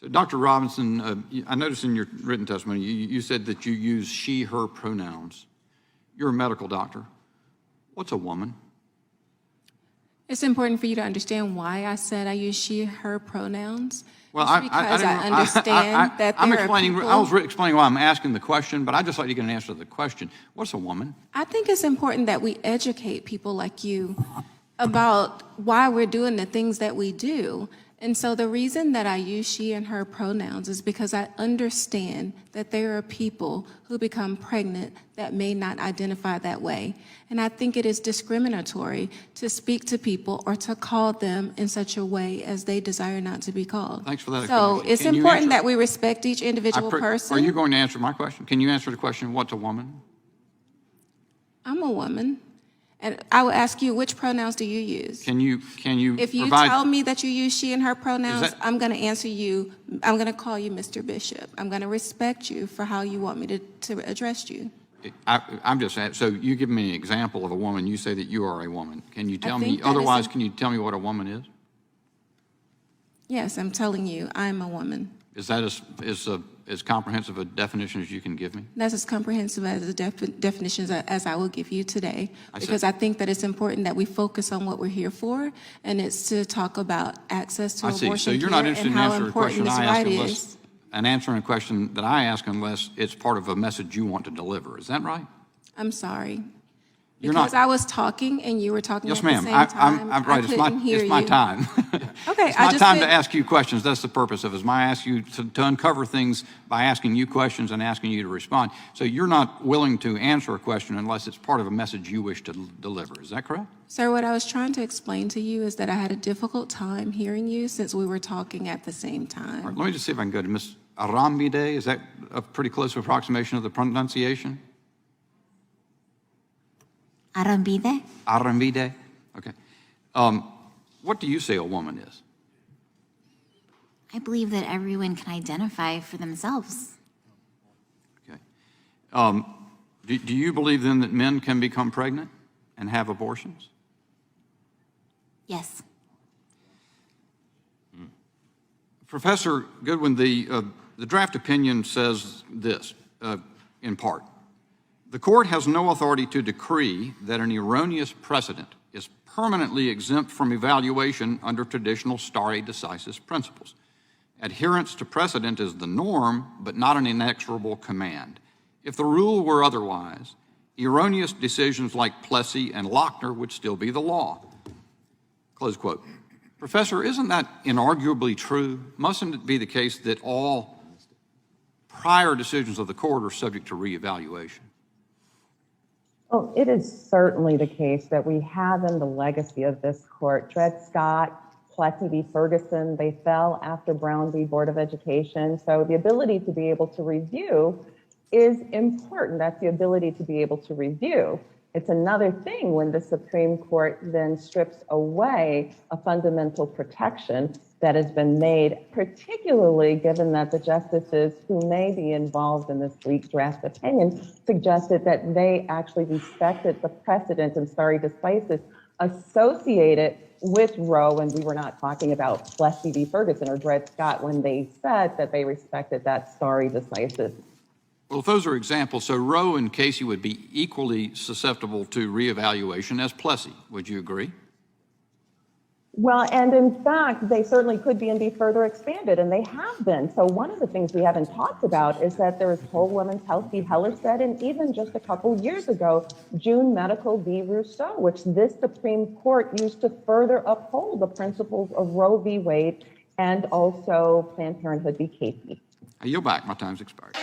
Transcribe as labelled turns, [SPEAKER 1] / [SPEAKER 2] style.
[SPEAKER 1] So, Dr. Robinson, I noticed in your written testimony, you said that you use she, her pronouns. You're a medical doctor. What's a woman?
[SPEAKER 2] It's important for you to understand why I said I use she, her pronouns.
[SPEAKER 1] Well,
[SPEAKER 2] because I understand that
[SPEAKER 1] I'm
[SPEAKER 2] there
[SPEAKER 1] explaining,
[SPEAKER 2] are people.
[SPEAKER 1] I was explaining why I'm asking the question, but I'd just like to get an answer to the question. What's a woman?
[SPEAKER 2] I think it's important that we educate people like you about why we're doing the things that we do. And so the reason that I use she and her pronouns is because I understand that there are people who become pregnant that may not identify that way. And I think it is discriminatory to speak to people or to call them in such a way as they desire not to be called.
[SPEAKER 1] Thanks for that
[SPEAKER 2] So
[SPEAKER 1] explanation.
[SPEAKER 2] it's
[SPEAKER 1] Can you
[SPEAKER 2] important
[SPEAKER 1] answer-
[SPEAKER 2] that we respect each individual person.
[SPEAKER 1] Are you going to answer my question? Can you answer the question, what's a woman?
[SPEAKER 2] I'm a woman. And I will ask you, which pronouns do you use?
[SPEAKER 1] Can you
[SPEAKER 2] If you
[SPEAKER 1] provide...
[SPEAKER 2] tell me that you use she and her pronouns,
[SPEAKER 1] that-
[SPEAKER 2] I'm going to answer you. I'm going to call you Mr. Bishop. I'm going to respect you for how you want me to address you.
[SPEAKER 1] I'm just saying, so you give me an example of a woman, you say that you are a woman. Can you tell me,
[SPEAKER 2] think that
[SPEAKER 1] otherwise,
[SPEAKER 2] is
[SPEAKER 1] can you tell me what a woman is?
[SPEAKER 2] Yes, I'm telling you, I'm a woman.
[SPEAKER 1] Is that as comprehensive a definition as you can give me?
[SPEAKER 2] That's as comprehensive as the definitions as I will give you today, because
[SPEAKER 1] see.
[SPEAKER 2] I think that it's important that we focus on what we're here for, and it's to talk about access to
[SPEAKER 1] I see.
[SPEAKER 2] abortion
[SPEAKER 1] So you're
[SPEAKER 2] care
[SPEAKER 1] not interested
[SPEAKER 2] and
[SPEAKER 1] in
[SPEAKER 2] how
[SPEAKER 1] answering a
[SPEAKER 2] important
[SPEAKER 1] question
[SPEAKER 2] this
[SPEAKER 1] I ask
[SPEAKER 2] right
[SPEAKER 1] unless,
[SPEAKER 2] is.
[SPEAKER 1] and answering a question that I ask unless it's part of a message you want to deliver. Is that right?
[SPEAKER 2] I'm sorry.
[SPEAKER 1] You're
[SPEAKER 2] Because
[SPEAKER 1] not.
[SPEAKER 2] I was talking and you were talking
[SPEAKER 1] Yes,
[SPEAKER 2] at the
[SPEAKER 1] ma'am.
[SPEAKER 2] same time.
[SPEAKER 1] I'm right.
[SPEAKER 2] I couldn't hear
[SPEAKER 1] It's my
[SPEAKER 2] you.
[SPEAKER 1] time.
[SPEAKER 2] Okay,
[SPEAKER 1] It's
[SPEAKER 2] I
[SPEAKER 1] my
[SPEAKER 2] just
[SPEAKER 1] time to
[SPEAKER 2] said-
[SPEAKER 1] ask you questions. That's the purpose of it. Is my ask you to uncover things by asking you questions and asking you to respond. So you're not willing to answer a question unless it's part of a message you wish to deliver. Is that correct?
[SPEAKER 2] Sir, what I was trying to explain to you is that I had a difficult time hearing you since we were talking at the same time.
[SPEAKER 1] All right, let me just see if I can go to Ms. Arambide. Is that a pretty close approximation of the pronunciation?
[SPEAKER 3] Arambide?
[SPEAKER 1] Arambide? Okay. What do you say a woman is?
[SPEAKER 3] I believe that everyone can identify for themselves.
[SPEAKER 1] Okay. Do you believe then that men can become pregnant and have abortions?
[SPEAKER 3] Yes.
[SPEAKER 1] Professor Goodwin, the draft opinion says this, in part. The court has no authority to decree that an erroneous precedent is permanently exempt from evaluation under traditional stare decisis principles. Adherence to precedent is the norm, but not an inexorable command. If the rule were otherwise, erroneous decisions like Plessy and Lochner would still be the law. Close quote. Professor, isn't that inarguably true? Mustn't it be the case that all prior decisions of the court are subject to reevaluation?
[SPEAKER 4] Well, it is certainly the case that we have in the legacy of this court, Dred Scott, Plessy v. Ferguson, they fell after Brown v. Board of Education. So the ability to be able to review is important. That's the ability to be able to review. It's another thing when the Supreme Court then strips away a fundamental protection that has been made, particularly given that the justices who may be involved in this leaked draft opinion suggested that they actually respected the precedent and stare decisis associated with Roe, and we were not talking about Plessy v. Ferguson or Dred Scott when they said that they respected that stare decisis.
[SPEAKER 1] Well, if those are examples, so Roe and Casey would be equally susceptible to reevaluation as Plessy. Would you agree?
[SPEAKER 4] Well, and in fact, they certainly could be and be further expanded, and they have been. So one of the things we haven't talked about is that there is Whole Women's Health v. Hellerstedt, and even just a couple years ago, June Medical v. Rousseau, which this Supreme Court used to further uphold the principles of Roe v. Wade and also Planned Parenthood v. Casey.
[SPEAKER 1] I yield back. My time's expired.